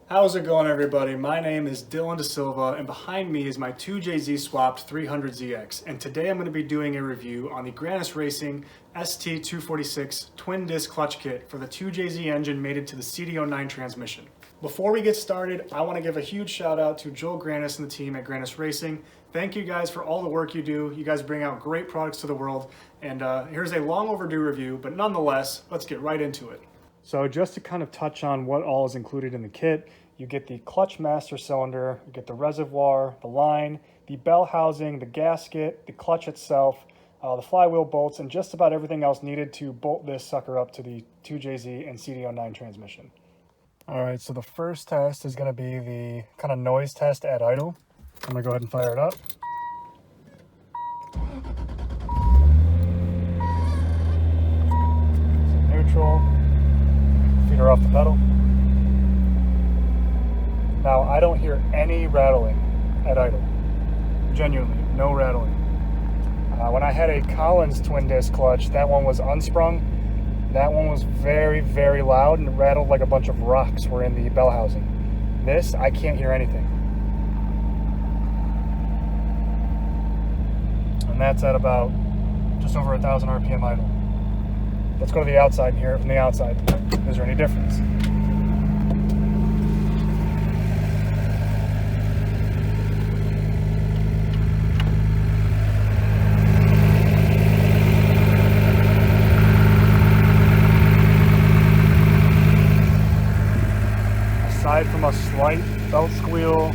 How's it going, everybody? My name is Dylan Da Silva, and behind me is my 2JZ swapped 300ZX, and today I'm going to be doing a review on the Grannas Racing ST246 twin disc clutch kit for the 2JZ engine mated to the CD009 transmission. Before we get started, I want to give a huge shout out to Joel Grannas and the team at Grannas Racing. Thank you guys for all the work you do. You guys bring out great products to the world, and here's a long overdue review, but nonetheless, let's get right into it. So just to kind of touch on what all is included in the kit, you get the clutch master cylinder, you get the reservoir, the line, the bell housing, the gasket, the clutch itself, the flywheel bolts, and just about everything else needed to bolt this sucker up to the 2JZ and CD009 transmission. All right, so the first test is going to be the kind of noise test at idle. I'm going to go ahead and fire it up. So neutral. Feet are off the pedal. Now, I don't hear any rattling at idle. Genuinely, no rattling. When I had a Collins twin disc clutch, that one was unsprung. That one was very, very loud and rattled like a bunch of rocks were in the bell housing. This, I can't hear anything. And that's at about just over 1,000 RPM idle. Let's go to the outside and hear it from the outside. Is there any difference? Aside from a slight belt squeal,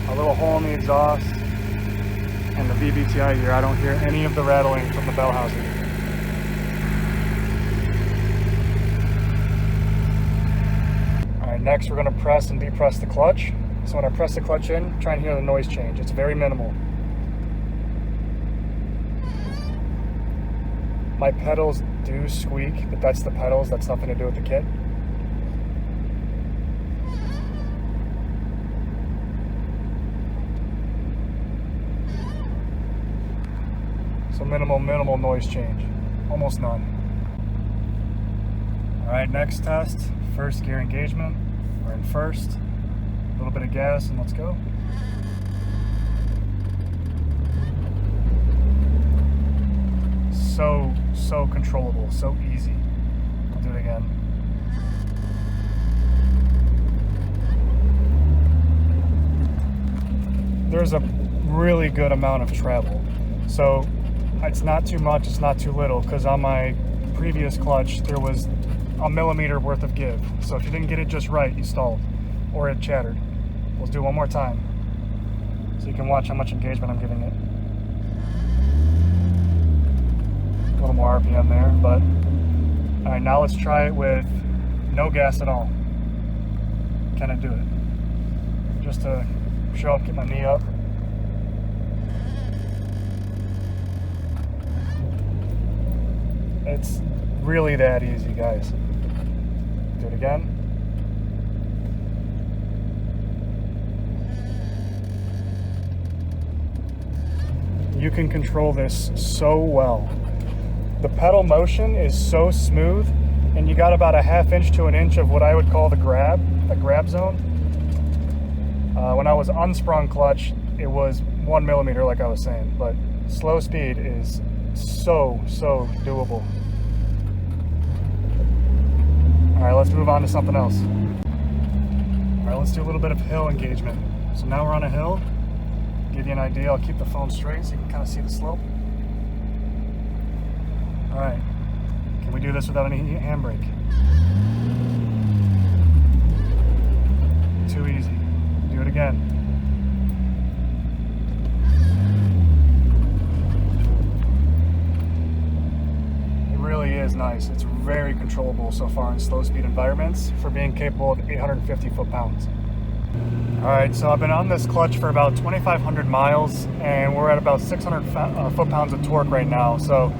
a little hole in the exhaust, and the VVTi here, I don't hear any of the rattling from the bell housing. Next, we're going to press and depress the clutch. So when I press the clutch in, try and hear the noise change. It's very minimal. My pedals do squeak, but that's the pedals. That's nothing to do with the kit. So minimal noise change. Almost none. All right, next test. First gear engagement. We're in first, a little bit of gas, and let's go. So controllable, so easy. I'll do it again. There's a really good amount of travel. So it's not too much, it's not too little, because on my previous clutch, there was a millimeter worth of give. So if you didn't get it just right, you stalled or it chattered. Let's do it one more time so you can watch how much engagement I'm giving it. A little more RPM there, but all right, now let's try it with no gas at all. Can I do it? Just to show up, get my knee up. It's really that easy, guys. Do it again. You can control this so well. The pedal motion is so smooth, and you got about a ½ inch to an inch of what I would call the grab zone. When I was unsprung clutch, it was 1 millimeter, like I was saying, but slow speed is so doable. All right, let's move on to something else. All right, let's do a little bit of hill engagement. So now we're on a hill. Give you an idea, I'll keep the phone straight so you can kind of see the slope. All right, can we do this without any handbrake? Too easy. Do it again. Is nice. It's very controllable so far in slow speed environments for being capable of 850 foot-pounds. All right, so I've been on this clutch for about 2,500 miles and we're at about 600 foot-pounds of torque right now. So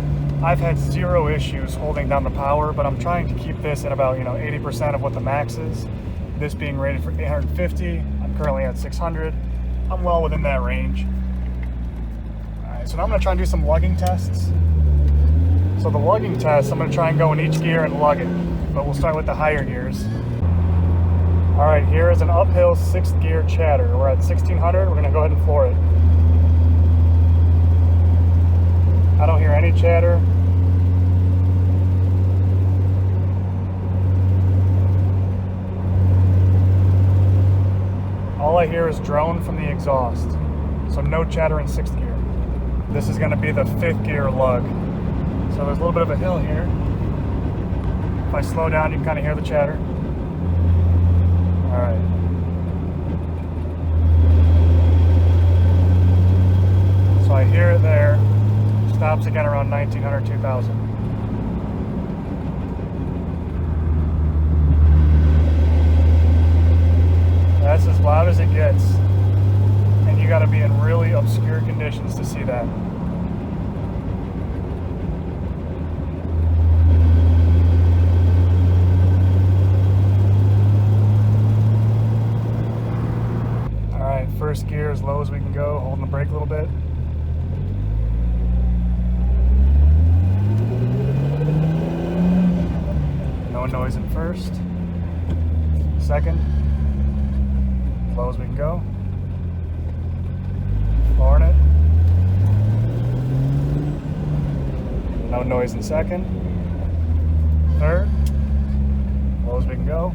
I've had zero issues holding down the power, but I'm trying to keep this at about 80% of what the max is. This being rated for 850, I'm currently at 600. I'm well within that range. All right, so now I'm gonna try and do some lugging tests. So the lugging test, I'm going to try and go in each gear and lug it, but we'll start with the higher gears. All right, here is an uphill 6th gear chatter. We're at 1600, we're gonna go ahead and floor it. I don't hear any chatter. All I hear is drone from the exhaust. So no chatter in 6th gear. This is gonna be the 5th gear lug. So there's a little bit of a hill here. If I slow down, you can kind of hear the chatter. All right. So I hear it there. Stops again around 1900, 2000. That's as loud as it gets. And you gotta be in really obscure conditions to see that. Alright, first gear as low as we can go, holding the brake a little bit. No noise in first. Second, as low as we can go. Flooring it. No noise in second. Third, as low as we can go.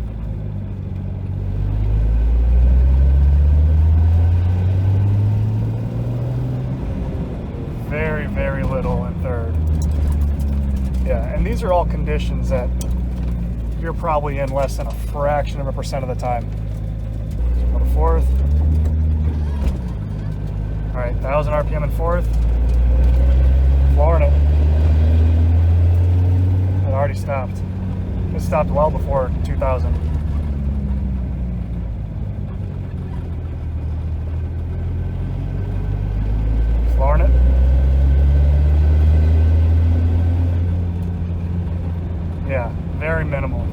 Very, very little in third. Yeah, and these are all conditions that you're probably in less than a fraction of a percent of the time. So go to fourth. All right, 1000 RPM in fourth. Flooring it. It already stopped. It stopped well before 2000. Flooring it. Yeah, very minimal.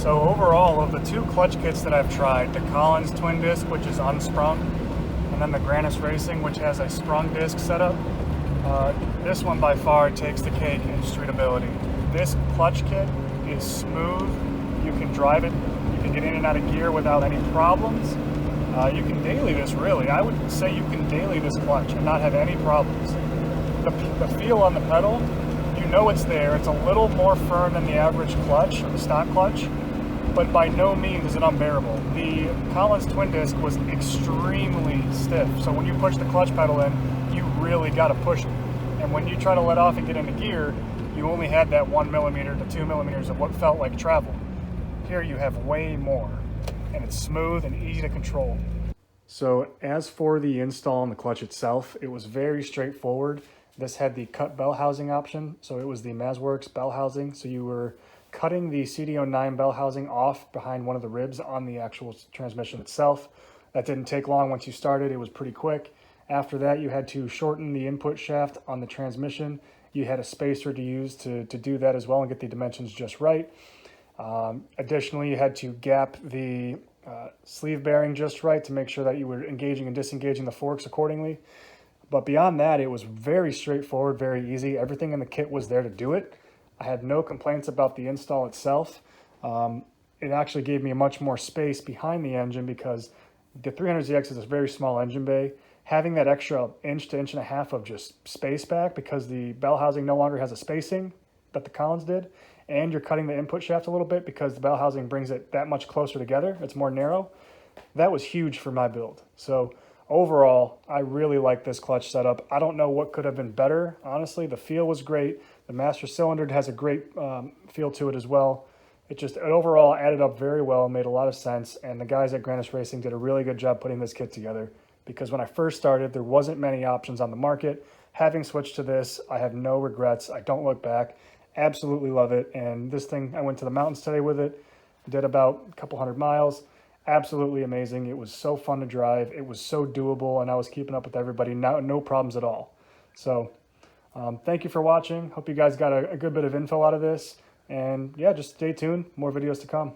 So overall, of the two clutch kits that I've tried, the Collins twin disc, which is unsprung, and then the Grannas Racing, which has a sprung disc setup, this one by far takes the cake in streetability. This clutch kit is smooth. You can drive it. You can get in and out of gear without any problems. You can daily this, really. I would say you can daily this clutch and not have any problems. The feel on the pedal, you know it's there. It's a little more firm than the average clutch, or the stock clutch, but by no means is it unbearable. The Collins twin disc was extremely stiff, so when you push the clutch pedal in, you really got to push it. And when you try to let off and get into gear, you only had that 1 millimeter to 2 millimeters of what felt like travel. Here you have way more, and it's smooth and easy to control. So as for the install on the clutch itself, it was very straightforward. This had the cut bell housing option, so it was the Mazworks bell housing. So you were cutting the CD009 bell housing off behind one of the ribs on the actual transmission itself. That didn't take long once you started. It was pretty quick. After that, you had to shorten the input shaft on the transmission. You had a spacer to use to do that as well and get the dimensions just right. Additionally, you had to gap the sleeve bearing just right to make sure that you were engaging and disengaging the forks accordingly. But beyond that, it was very straightforward, very easy. Everything in the kit was there to do it. I had no complaints about the install itself. It actually gave me much more space behind the engine because the 300ZX is a very small engine bay. having that extra inch to inch and a half of just space back because the bell housing no longer has a spacing that the Collins did, and you're cutting the input shaft a little bit because the bell housing brings it that much closer together. It's more narrow. That was huge for my build. So overall, I really like this clutch setup. I don't know what could have been better, honestly. The feel was great. The master cylinder has a great feel to it as well. It overall added up very well, made a lot of sense, and the guys at Grannas Racing did a really good job putting this kit together, because when I first started, there wasn't many options on the market. Having switched to this, I have no regrets. I don't look back. Absolutely love it. And this thing, I went to the mountains today with it, did about a couple 100 miles. Absolutely amazing. It was so fun to drive. It was so doable, and I was keeping up with everybody. No problems at all. So thank you for watching. Hope you guys got a good bit of info out of this. And yeah, just stay tuned. More videos to come.